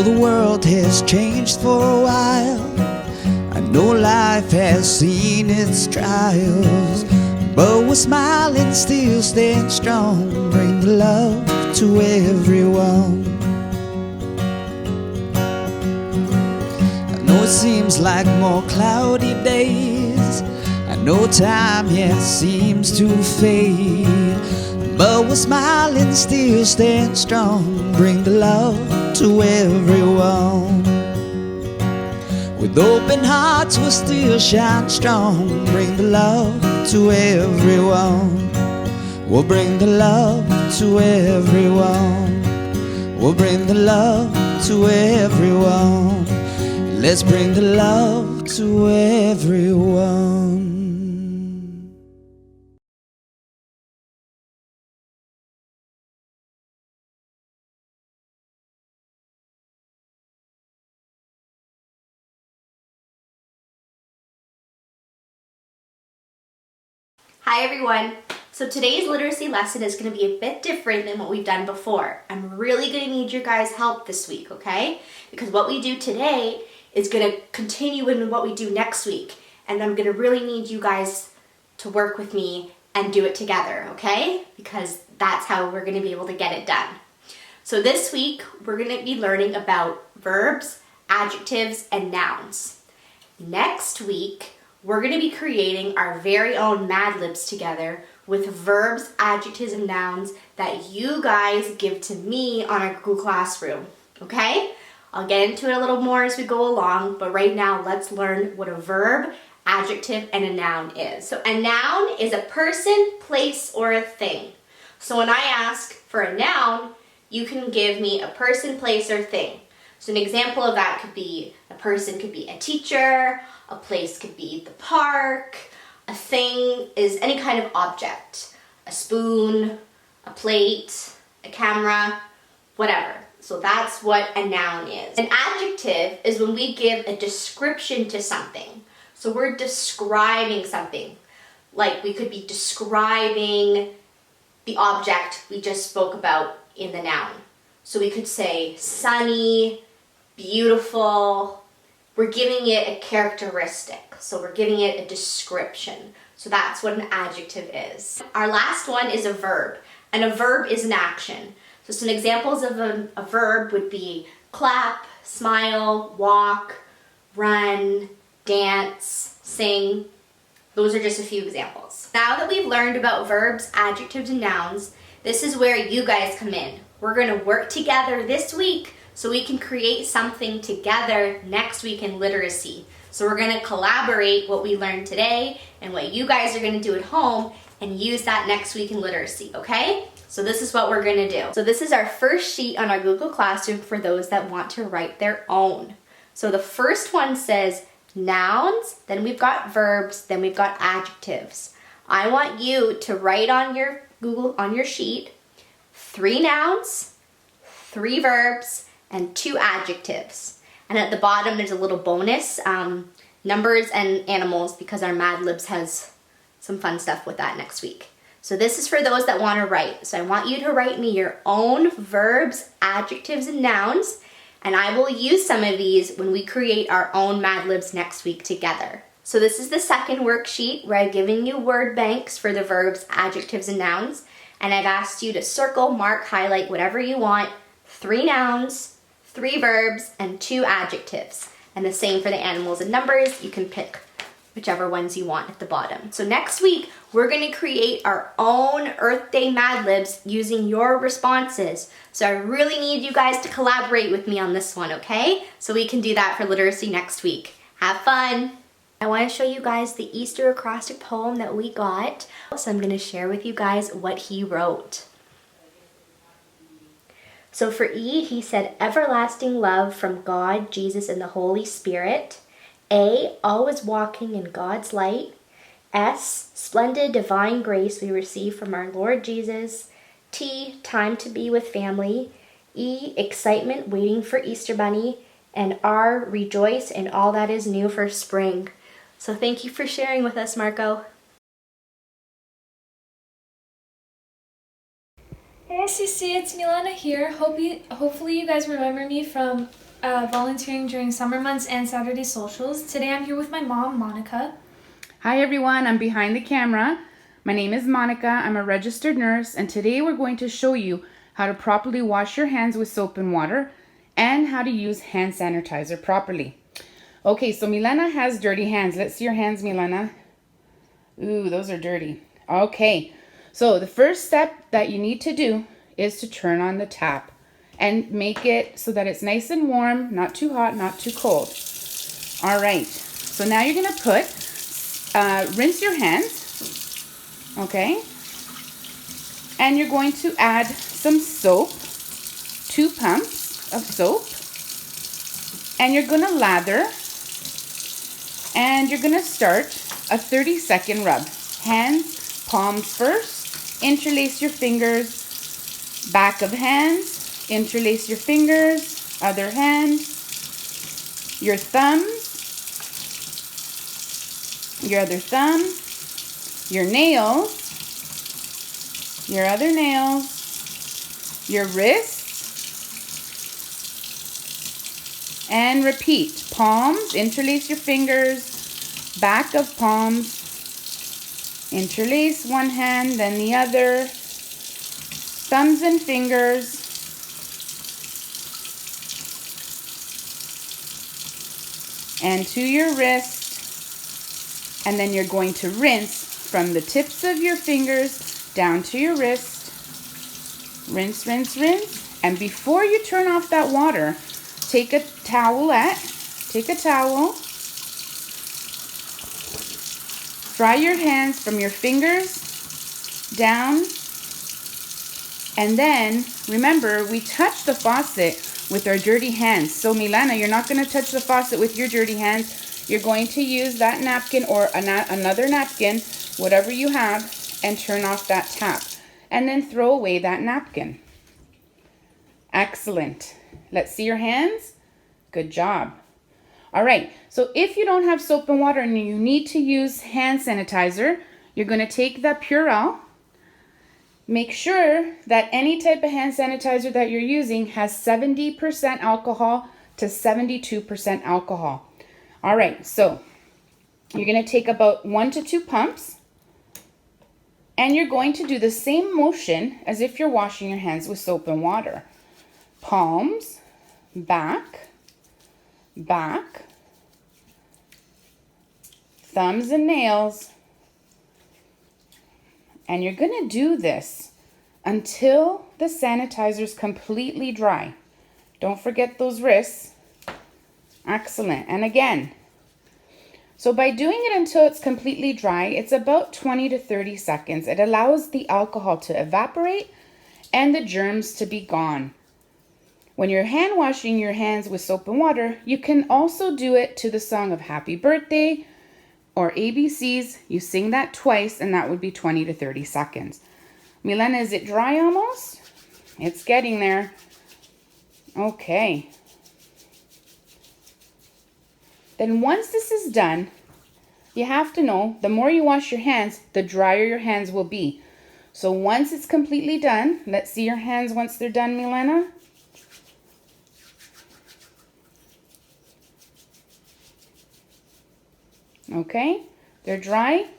know the world has changed for a while. I know life has seen its trials, but we're smiling, still stand strong. Bring the love to everyone. I know it seems like more cloudy days. I know time, yeah, seems to fade, but we're smiling, still stand strong. Bring the love to everyone. With open hearts we'll still shine strong. Bring the love to everyone. We'll bring the love to everyone. We'll bring the love to everyone. Let's bring the love to everyone. Hi everyone! So today's literacy lesson is going to be a bit different than what we've done before. I'm really going to need your guys' help this week, okay? Because what we do today is going to continue in what we do next week. And I'm going to really need you guys to work with me and do it together, okay? Because that's how we're going to be able to get it done. So this week, we're going to be learning about verbs, adjectives, and nouns. Next week, we're going to be creating our very own Mad Libs together with verbs, adjectives, and nouns that you guys give to me on our Google Classroom, okay? I'll get into it a little more as we go along, but right now let's learn what a verb, adjective, and a noun is. So a noun is a person, place, or a thing. So when I ask for a noun, you can give me a person, place, or thing. So an example of that could be, a person could be a teacher, a place could be the park, a thing is any kind of object, a spoon, a plate, a camera, whatever. So that's what a noun is. An adjective is when we give a description to something. So we're describing something. Like we could be describing the object we just spoke about in the noun. So we could say sunny, beautiful. We're giving it a characteristic. So we're giving it a description. So that's what an adjective is. Our last one is a verb. And a verb is an action. So some examples of a verb would be clap, smile, walk, run, dance, sing. Those are just a few examples. Now that we've learned about verbs, adjectives, and nouns, this is where you guys come in. We're going to work together this week so we can create something together next week in literacy. So we're going to collaborate what we learned today and what you guys are going to do at home and use that next week in literacy, okay? So this is what we're going to do. So this is our first sheet on our Google Classroom for those that want to write their own. So the first one says nouns, then we've got verbs, then we've got adjectives. I want you to write on your sheet 3 nouns, 3 verbs, and 2 adjectives. And at the bottom there's a little bonus, numbers and animals, because our Mad Libs has some fun stuff with that next week. So this is for those that want to write. So I want you to write me your own verbs, adjectives, and nouns, and I will use some of these when we create our own Mad Libs next week together. So this is the second worksheet where I've given you word banks for the verbs, adjectives, and nouns, and I've asked you to circle, mark, highlight, whatever you want, 3 nouns, 3 verbs, and 2 adjectives. And the same for the animals and numbers. You can pick whichever ones you want at the bottom. So next week, we're going to create our own Earth Day Mad Libs using your responses. So I really need you guys to collaborate with me on this one, okay? So we can do that for literacy next week. Have fun! I want to show you guys the Easter acrostic poem that we got. So I'm going to share with you guys what he wrote. So for E, he said, everlasting love from God, Jesus, and the Holy Spirit. A, always walking in God's light. S, splendid divine grace we receive from our Lord Jesus. T, time to be with family. E, excitement waiting for Easter Bunny. And R, rejoice in all that is new for spring. So thank you for sharing with us, Marco. Hey CC, it's Milena here. Hopefully you guys remember me from volunteering during summer months and Saturday socials. Today I'm here with my mom, Monica. Hi everyone, I'm behind the camera. My name is Monica, I'm a registered nurse, and today we're going to show you how to properly wash your hands with soap and water and how to use hand sanitizer properly. Okay, so Milena has dirty hands. Let's see your hands, Milena. Ooh, those are dirty. Okay, so the first step that you need to do is to turn on the tap and make it so that it's nice and warm, not too hot, not too cold. All right, so now you're gonna put, rinse your hands, okay? And you're going to add some soap, 2 pumps of soap, and you're gonna lather, and you're gonna start a 30-second rub. Hands, palms first, interlace your fingers, back of hands, interlace your fingers, other hand, your thumbs, your other thumb, your nails, your other nails, your wrists, and repeat. Palms, interlace your fingers, back of palms, interlace one hand, then the other, thumbs and fingers, and to your wrist, and then you're going to rinse from the tips of your fingers down to your wrist. Rinse, rinse, rinse. And before you turn off that water, take a towelette, take a towel, dry your hands from your fingers down, and then remember we touched the faucet with our dirty hands. So Milena, you're not going to touch the faucet with your dirty hands. You're going to use that napkin or another napkin, whatever you have, and turn off that tap. And then throw away that napkin. Excellent. Let's see your hands. Good job. All right, so if you don't have soap and water and you need to use hand sanitizer, you're going to take the Purell. Make sure that any type of hand sanitizer that you're using has 70% alcohol to 72% alcohol. All right, so you're going to take about 1 to 2 pumps, and you're going to do the same motion as if you're washing your hands with soap and water. Palms, back, back, thumbs and nails. And you're going to do this until the sanitizer's completely dry. Don't forget those wrists. Excellent. And again, so by doing it until it's completely dry, it's about 20 to 30 seconds. It allows the alcohol to evaporate and the germs to be gone. When you're hand washing your hands with soap and water, you can also do it to the song of Happy Birthday or ABCs. You sing that twice, and that would be 20 to 30 seconds. Milena, is it dry almost? It's getting there. Okay. Then once this is done, you have to know the more you wash your hands, the drier your hands will be. So once it's completely done, let's see your hands once they're done, Milena. Okay, they're dry.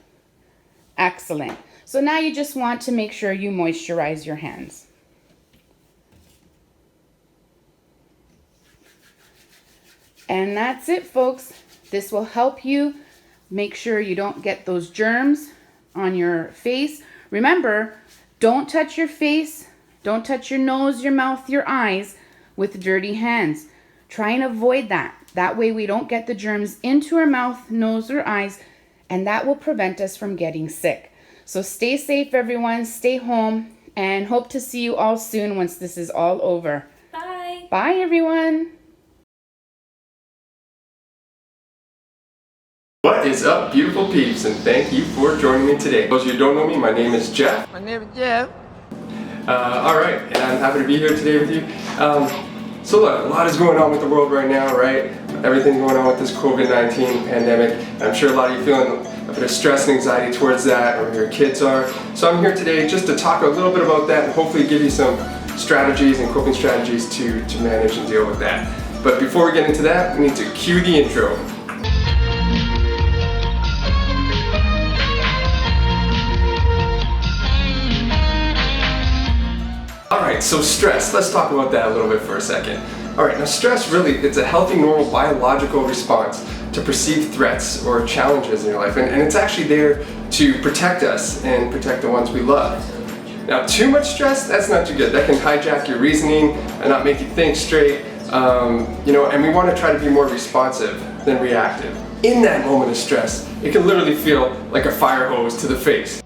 Excellent. So now you just want to make sure you moisturize your hands. And that's it, folks. This will help you make sure you don't get those germs on your face. Remember, don't touch your face, don't touch your nose, your mouth, your eyes with dirty hands. Try and avoid that. That way we don't get the germs into our mouth, nose, or eyes, and that will prevent us from getting sick. So stay safe, everyone. Stay home, and hope to see you all soon once this is all over. Bye. Bye, everyone. What is up, beautiful peeps, and thank you for joining me today. For those of you who don't know me, my name is Jeff. My name is Jeff. Alright, and I'm happy to be here today with you. So look, a lot is going on with the world right now, right? Everything going on with this COVID-19 pandemic. I'm sure a lot of you feeling a bit of stress and anxiety towards that, or your kids are. So I'm here today just to talk a little bit about that and hopefully give you some strategies and coping strategies to manage and deal with that. But before we get into that, we need to cue the intro. Alright, so stress. Let's talk about that a little bit for a second. Alright, now stress really, it's a healthy, normal, biological response to perceived threats or challenges in your life. And it's actually there to protect us and protect the ones we love. Now, too much stress, that's not too good. That can hijack your reasoning and not make you think straight. And we want to try to be more responsive than reactive. In that moment of stress, it can literally feel like a fire hose to the face.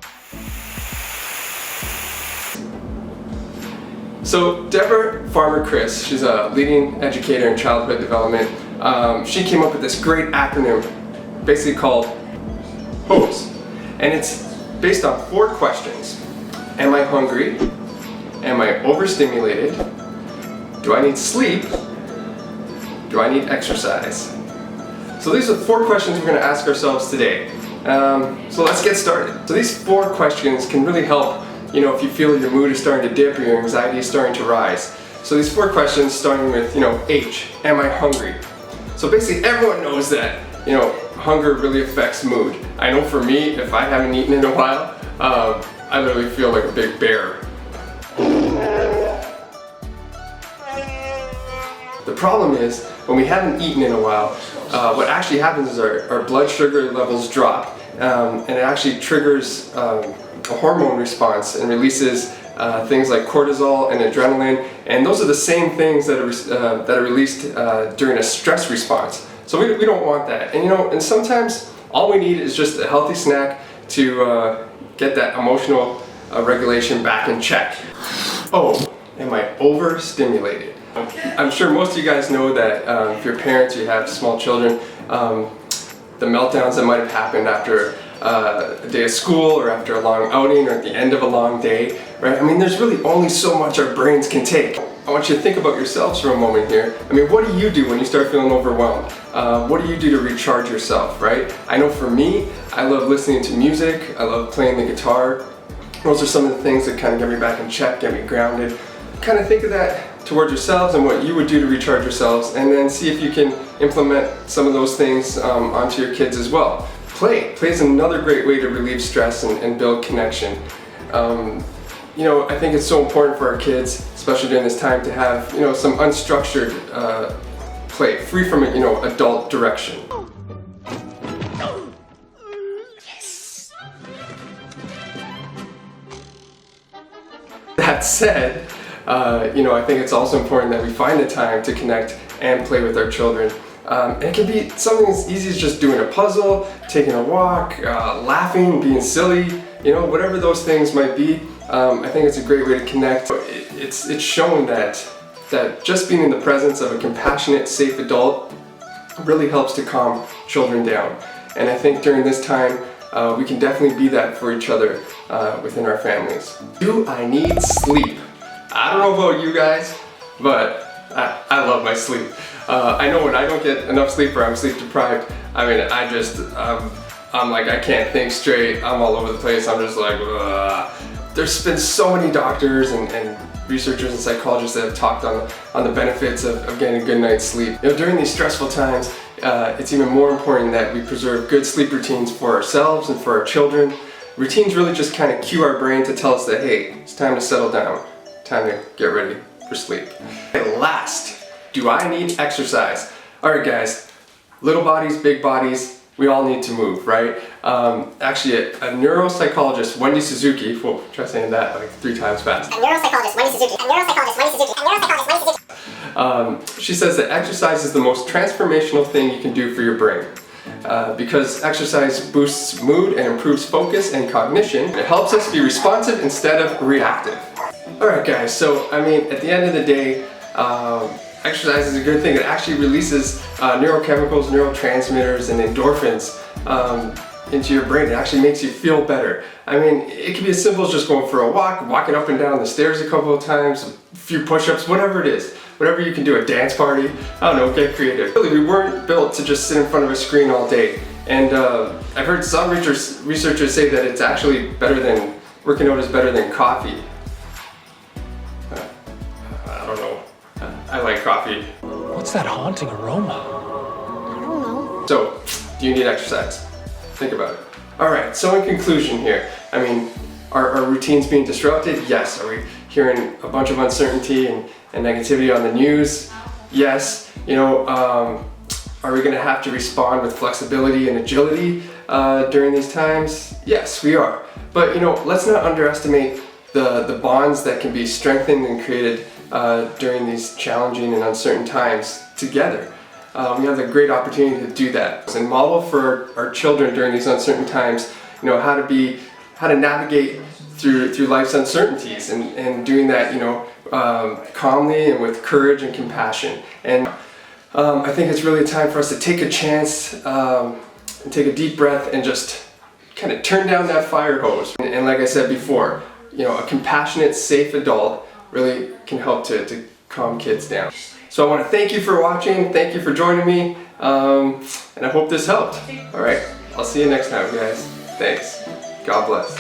So Deborah Farmer Chris, she's a leading educator in childhood development. She came up with this great acronym, basically called HOSE. And it's based on 4 questions. Am I hungry? Am I overstimulated? Do I need sleep? Do I need exercise? So these are the 4 questions we're going to ask ourselves today. So let's get started. So these 4 questions can really help, if you feel your mood is starting to dip or your anxiety is starting to rise. So these 4 questions starting with, H, am I hungry? So basically everyone knows that, hunger really affects mood. I know for me, if I haven't eaten in a while, I literally feel like a big bear. The problem is, when we haven't eaten in a while, what actually happens is our blood sugar levels drop, and it actually triggers a hormone response and releases things like cortisol and adrenaline, and those are the same things that are released during a stress response. So we don't want that. And sometimes all we need is just a healthy snack to get that emotional regulation back in check. Oh, am I overstimulated? I'm sure most of you guys know that if you're parents, you have small children, the meltdowns that might have happened after a day of school or after a long outing or at the end of a long day, right? There's really only so much our brains can take. I want you to think about yourselves for a moment here. What do you do when you start feeling overwhelmed? What do you do to recharge yourself, right? I know for me, I love listening to music, I love playing the guitar. Those are some of the things that kind of get me back in check, get me grounded. Kind of think of that towards yourselves and what you would do to recharge yourselves, and then see if you can implement some of those things onto your kids as well. Play is another great way to relieve stress and build connection. I think it's so important for our kids, especially during this time, to have some unstructured play, free from adult direction. That said, I think it's also important that we find the time to connect and play with our children. And it can be something as easy as just doing a puzzle, taking a walk, laughing, being silly, whatever those things might be. I think it's a great way to connect. It's shown that just being in the presence of a compassionate, safe adult really helps to calm children down. And I think during this time, we can definitely be that for each other within our families. Do I need sleep? I don't know about you guys, but I love my sleep. I know when I don't get enough sleep or I'm sleep deprived, I'm like, I can't think straight, I'm all over the place, I'm just like, ugh. There's been so many doctors and researchers and psychologists that have talked on the benefits of getting a good night's sleep. During these stressful times, it's even more important that we preserve good sleep routines for ourselves and for our children. Routines really just kind of cue our brain to tell us that, hey, it's time to settle down, time to get ready for sleep. And last, do I need exercise? Alright guys, little bodies, big bodies, we all need to move, right? Actually, a neuropsychologist, Wendy Suzuki, whoa, try saying that like 3 times fast. She says that exercise is the most transformational thing you can do for your brain. Because exercise boosts mood and improves focus and cognition. It helps us be responsive instead of reactive. Alright guys, so at the end of the day, exercise is a good thing. It actually releases neurochemicals, neurotransmitters, and endorphins into your brain. It actually makes you feel better. It can be as simple as just going for a walk, walking up and down the stairs a couple of times, a few push-ups, whatever it is. Whatever you can do, a dance party, I don't know, get creative. Really, we weren't built to just sit in front of a screen all day. And I've heard some researchers say that it's actually better than, working out is better than coffee. I don't know. I like coffee. What's that haunting aroma? I don't know. So, do you need exercise? Think about it. All right, so in conclusion here, I mean, are routines being disrupted? Yes. Are we hearing a bunch of uncertainty and negativity on the news? Yes. You know, are we gonna have to respond with flexibility and agility during these times? Yes, we are. But you know, let's not underestimate the bonds that can be strengthened and created during these challenging and uncertain times together. We have a great opportunity to do that and model for our children during these uncertain times, you know, how to navigate through life's uncertainties and doing that, you know, calmly and with courage and compassion. And I think it's really time for us to take a chance and take a deep breath and just kind of turn down that fire hose. And like I said before, you know, a compassionate, safe adult really can help to calm kids down. So I want to thank you for watching, thank you for joining me, and I hope this helped. All right, I'll see you next time, guys. Thanks. God bless.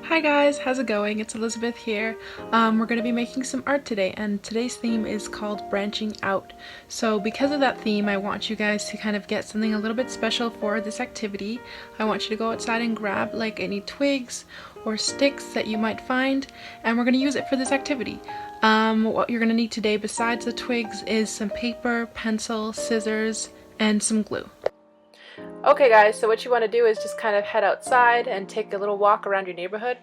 Hi guys, how's it going? It's Elizabeth here. We're going to be making some art today, and today's theme is called Branching Out. So because of that theme, I want you guys to kind of get something a little bit special for this activity. I want you to go outside and grab like any twigs or sticks that you might find, and we're going to use it for this activity. What you're going to need today besides the twigs is some paper, pencil, scissors, and some glue. Okay guys, so what you want to do is just kind of head outside and take a little walk around your neighborhood.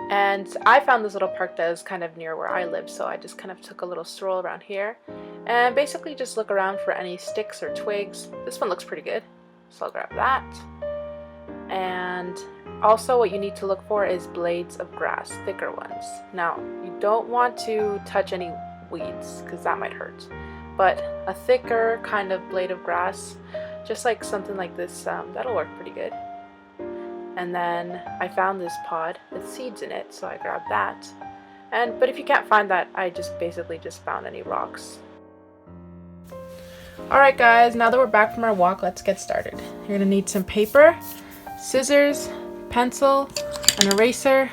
And I found this little park that is kind of near where I live, so I just kind of took a little stroll around here and basically just look around for any sticks or twigs. This one looks pretty good, so I'll grab that. And also what you need to look for is blades of grass, thicker ones. Now, you don't want to touch any weeds because that might hurt, but a thicker kind of blade of grass, just like something like this, that'll work pretty good. And then I found this pod with seeds in it, so I grabbed that. But if you can't find that, I just basically found any rocks. Alright guys, now that we're back from our walk, let's get started. You're gonna need some paper, scissors, pencil, an eraser.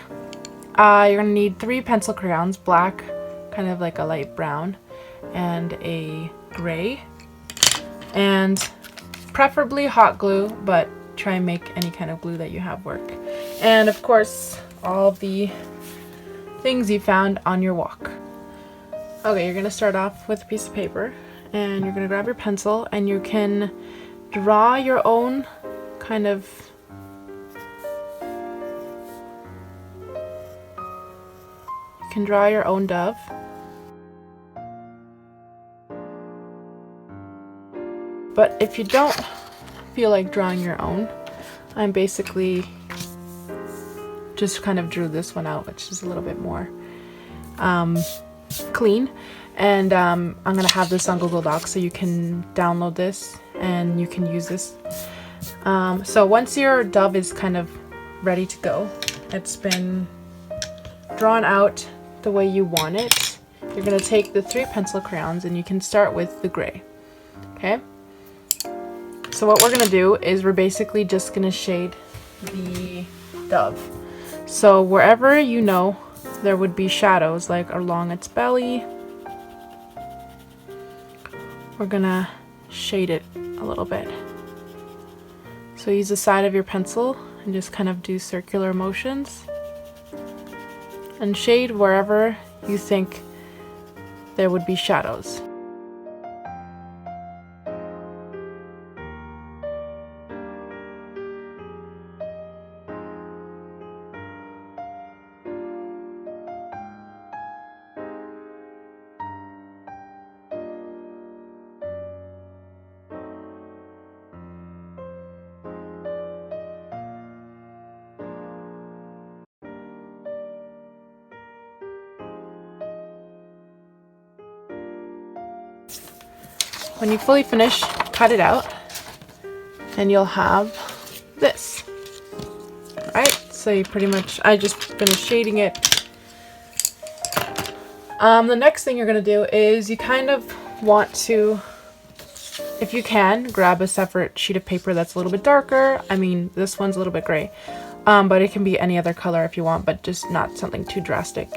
You're gonna need 3 pencil crayons, black, kind of like a light brown, and a gray, and preferably hot glue, but try and make any kind of glue that you have work. And of course, all the things you found on your walk. Okay, you're gonna start off with a piece of paper, and you're gonna grab your pencil, and you can draw your own kind of dove. But if you don't feel like drawing your own, I'm basically just kind of drew this one out, which is a little bit more clean. And I'm gonna have this on Google Docs, so you can download this and you can use this. So once your dove is kind of ready to go, it's been drawn out the way you want it, you're gonna take the 3 pencil crayons and you can start with the gray. Okay? So what we're gonna do is we're basically just gonna shade the dove. So wherever you know there would be shadows, like along its belly, we're gonna shade it a little bit. So use the side of your pencil and just kind of do circular motions and shade wherever you think there would be shadows. When you fully finish, cut it out, and you'll have this. Alright, so you pretty much, I just finished shading it. The next thing you're going to do is you kind of want to, if you can, grab a separate sheet of paper that's a little bit darker. I mean, this one's a little bit gray, but it can be any other color if you want, but just not something too drastic.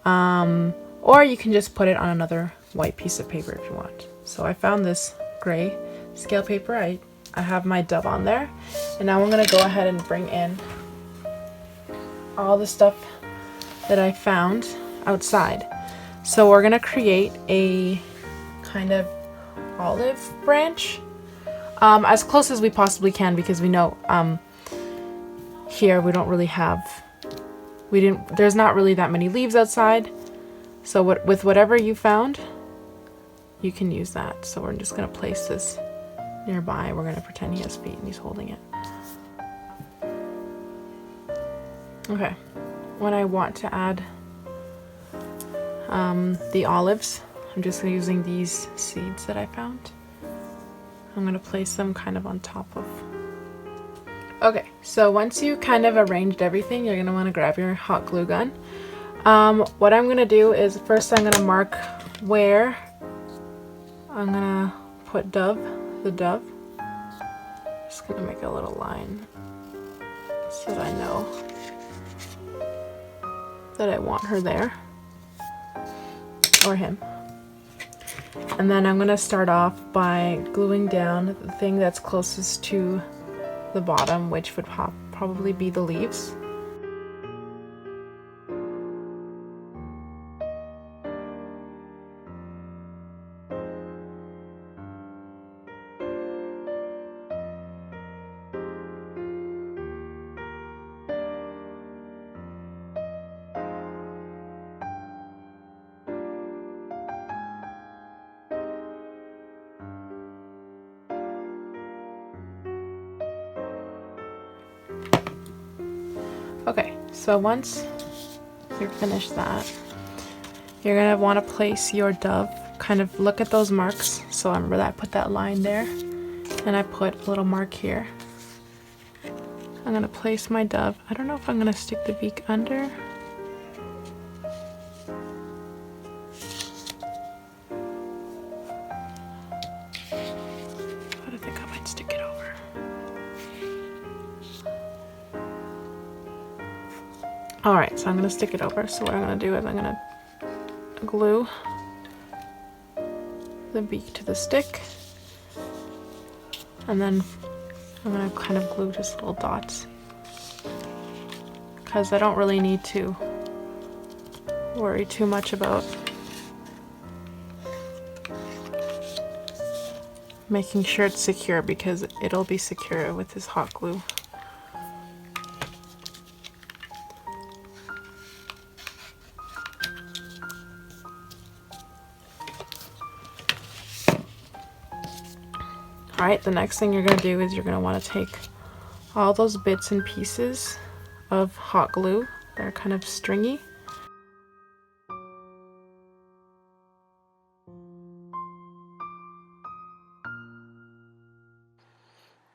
Or you can just put it on another white piece of paper if you want. So I found this gray scale paper. I have my dove on there, and now I'm gonna go ahead and bring in all the stuff that I found outside. So we're gonna create a kind of olive branch, as close as we possibly can, because we know here we don't really have, there's not really that many leaves outside. So with whatever you found, you can use that. So we're just gonna place this nearby. We're gonna pretend he has feet and he's holding it. Okay, when I want to add the olives, I'm just using these seeds that I found. I'm gonna place them kind of on top of. Okay, so once you kind of arranged everything, you're gonna wanna grab your hot glue gun. What I'm gonna do is first I'm gonna mark where I'm gonna put the dove. Just gonna make a little line so that I know that I want her there, or him. And then I'm gonna start off by gluing down the thing that's closest to the bottom, which would probably be the leaves. Okay, so once you're finished that, you're gonna want to place your dove, kind of look at those marks. So remember that I put that line there, and I put a little mark here. I'm gonna place my dove. I don't know if I'm gonna stick the beak under. But I think I might stick it over. Alright, so I'm going to stick it over. So what I'm going to do is I'm going to glue the beak to the stick. And then I'm going to kind of glue just little dots, because I don't really need to worry too much about making sure it's secure, because it'll be secure with this hot glue. Alright, the next thing you're going to do is you're going to want to take all those bits and pieces of hot glue that are kind of stringy.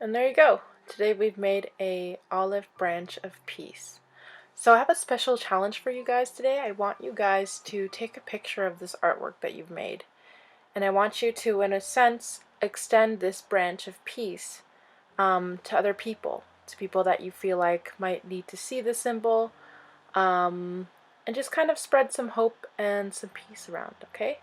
And there you go. Today we've made a olive branch of peace. So I have a special challenge for you guys today. I want you guys to take a picture of this artwork that you've made. And I want you to, in a sense, extend this branch of peace to other people, to people that you feel like might need to see the symbol, and just kind of spread some hope and some peace around, okay?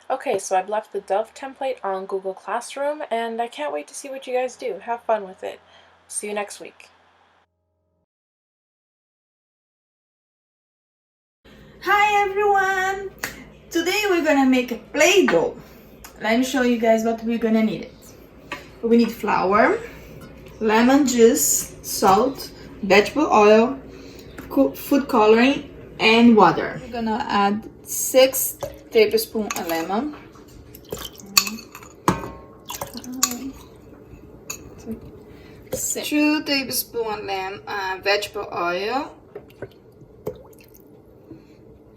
Okay, so I've left the dove template on Google Classroom, and I can't wait to see what you guys do. Have fun with it. See you next week. Hi everyone! Today we're gonna make a Play-Doh. Let me show you guys what we're gonna need it. We need flour, lemon juice, salt, vegetable oil, food coloring, and water. We're gonna add 6 tablespoons of lemon, 2 tablespoons vegetable oil.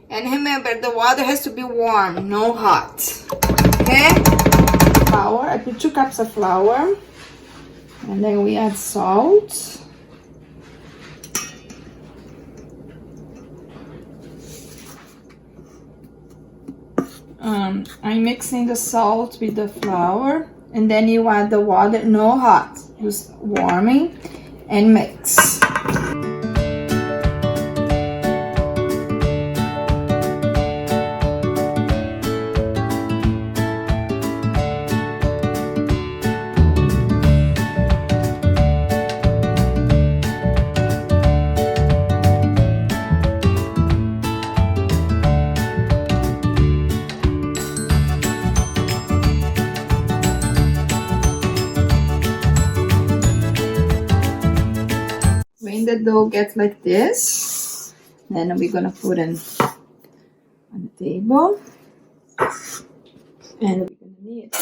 And remember, the water has to be warm, no hot. Okay? Flour. I put 2 cups of flour. And then we add salt. I'm mixing the salt with the flour, and then you add the water, no hot, just warming, and mix. When the dough gets like this, then we're gonna put it on the table, and we're gonna knead it.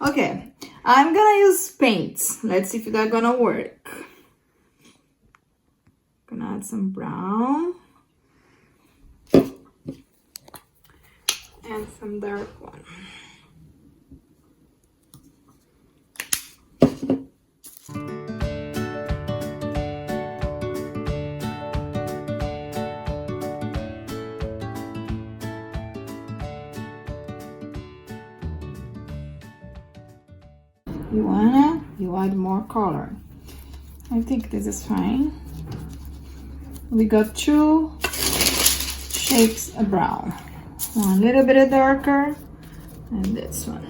Okay, I'm gonna use paints. Let's see if they're gonna work. Gonna add some brown and some dark one. You add more color. I think this is fine. We got two shapes of brown. One a little bit darker, and this one.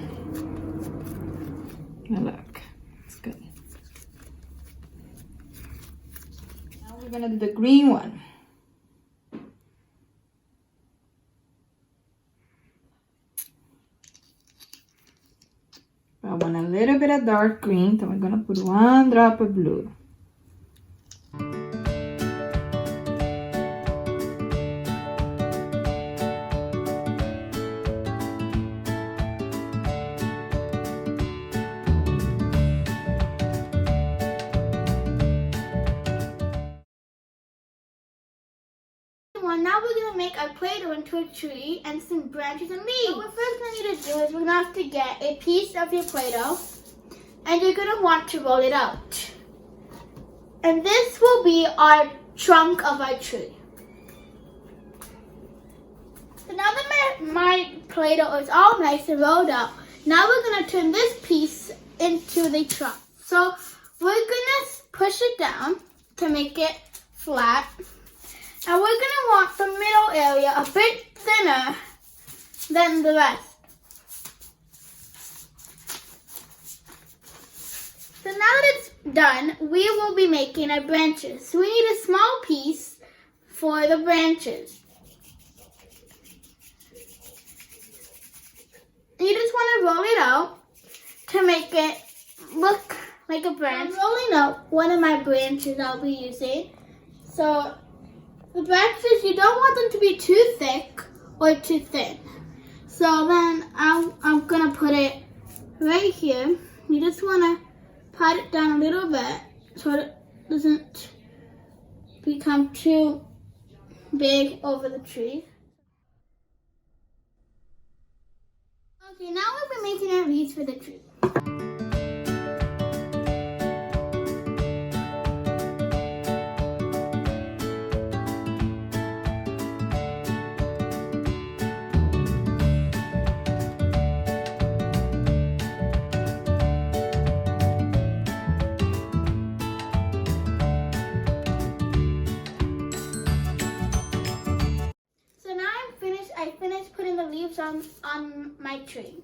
Now look, it's good. Now we're gonna do the green one. I want a little bit of dark green, so we're gonna put one drop of blue. Now we're gonna make our Play-Doh into a tree and some branches and leaves. So what we're first gonna need to do is we're gonna have to get a piece of your Play-Doh and you're gonna want to roll it out. And this will be our trunk of our tree. So now that my Play-Doh is all nice and rolled out, now we're gonna turn this piece into the trunk. So we're gonna push it down to make it flat. And we're going to want the middle area a bit thinner than the rest. So now that it's done, we will be making our branches. So we need a small piece for the branches. You just want to roll it out to make it look like a branch. I'm rolling out one of my branches I'll be using. So the branches, you don't want them to be too thick or too thin. So then I'm going to put it right here. You just want to pat it down a little bit so it doesn't become too big over the tree. Okay, now we'll be making our leaves for the tree. I finished putting the leaves on my tree.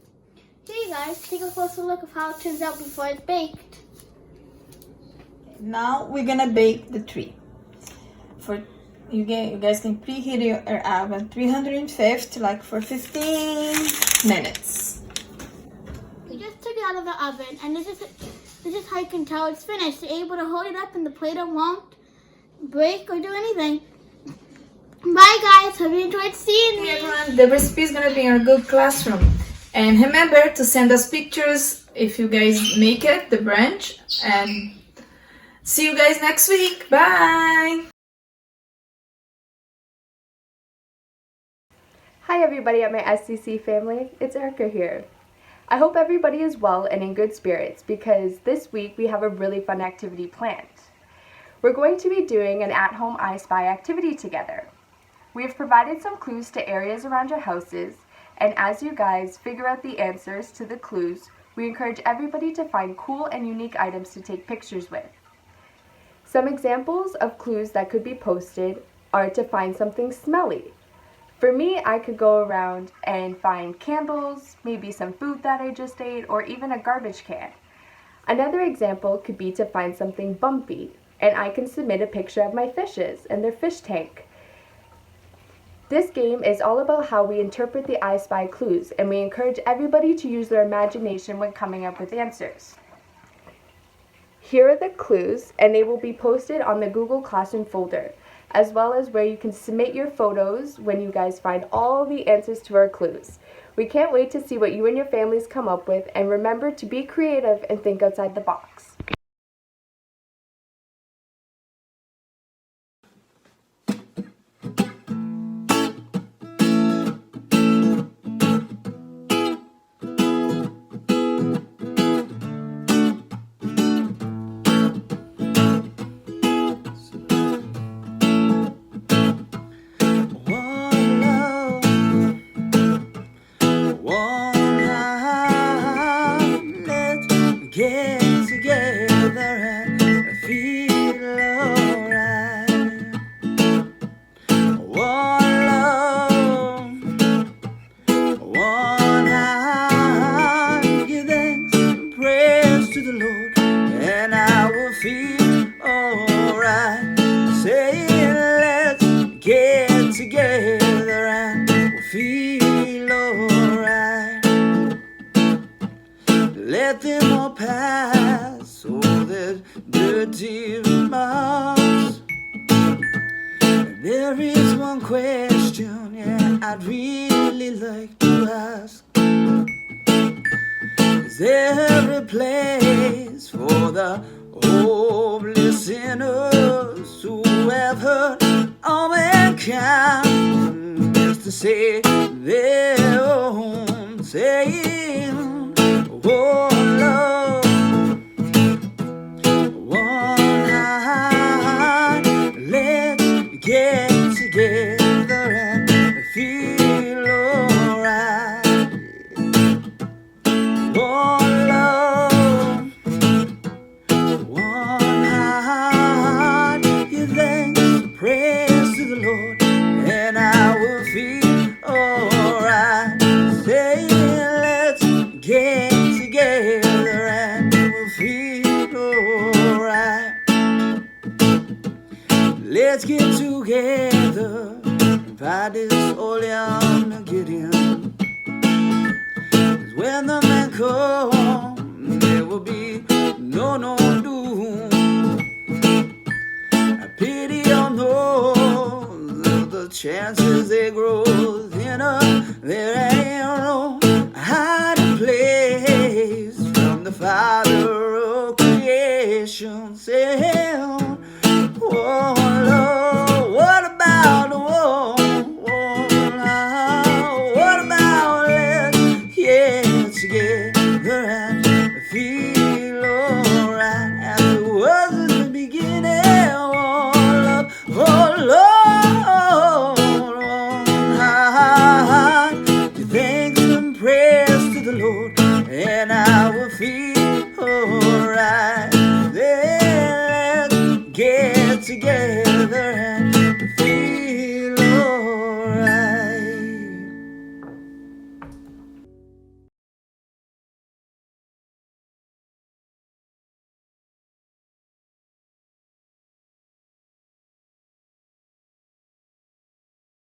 Here you guys, take a closer look of how it turns out before it's baked. Now we're gonna bake the tree. For you guys can preheat your oven 350 like for 15 minutes. We just took it out of the oven, and this is how you can tell it's finished. You're able to hold it up and the Play-Doh won't break or do anything. Bye guys, hope you enjoyed seeing me. Everyone, the recipe is gonna be in our Google Classroom. And remember to send us pictures if you guys make it, the branch. And see you guys next week. Bye! Hi everybody at my SCC family, it's Erica here. I hope everybody is well and in good spirits because this week we have a really fun activity planned. We're going to be doing an at-home I Spy activity together. We have provided some clues to areas around your houses, and as you guys figure out the answers to the clues, we encourage everybody to find cool and unique items to take pictures with. Some examples of clues that could be posted are to find something smelly. For me, I could go around and find candles, maybe some food that I just ate, or even a garbage can. Another example could be to find something bumpy, and I can submit a picture of my fishes and their fish tank. This game is all about how we interpret the I Spy clues, and we encourage everybody to use their imagination when coming up with answers. Here are the clues, and they will be posted on the Google Classroom folder, as well as where you can submit your photos when you guys find all the answers to our clues. We can't wait to see what you and your families come up with, and remember to be creative and think outside the box. Get together and feel alright. One love, one heart. Give thanks and praise to the Lord, and I will feel alright. Say, let's get together and we'll feel alright. Let them all pass, so that dirty remarks. There is one question, yeah, I'd really like to ask. Is there a place for the hopeless sinners who have hurt all mankind, just to say their own saying? Oh, love, one heart, let's get together and feel alright. One love, one heart, give thanks and praise to the Lord, and I will feel alright. Say, let's get together and we'll feel alright. Let's get together, invite this all young to get in. 'Cause when the man comes, there will be no doom. I pity on those, the chances they grow thinner. There ain't no hiding place from the Father of creation. Say, oh Lord, what about the war? What about let's get together and feel alright? As it was in the beginning, oh love, thanks and praise to the Lord, and I will feel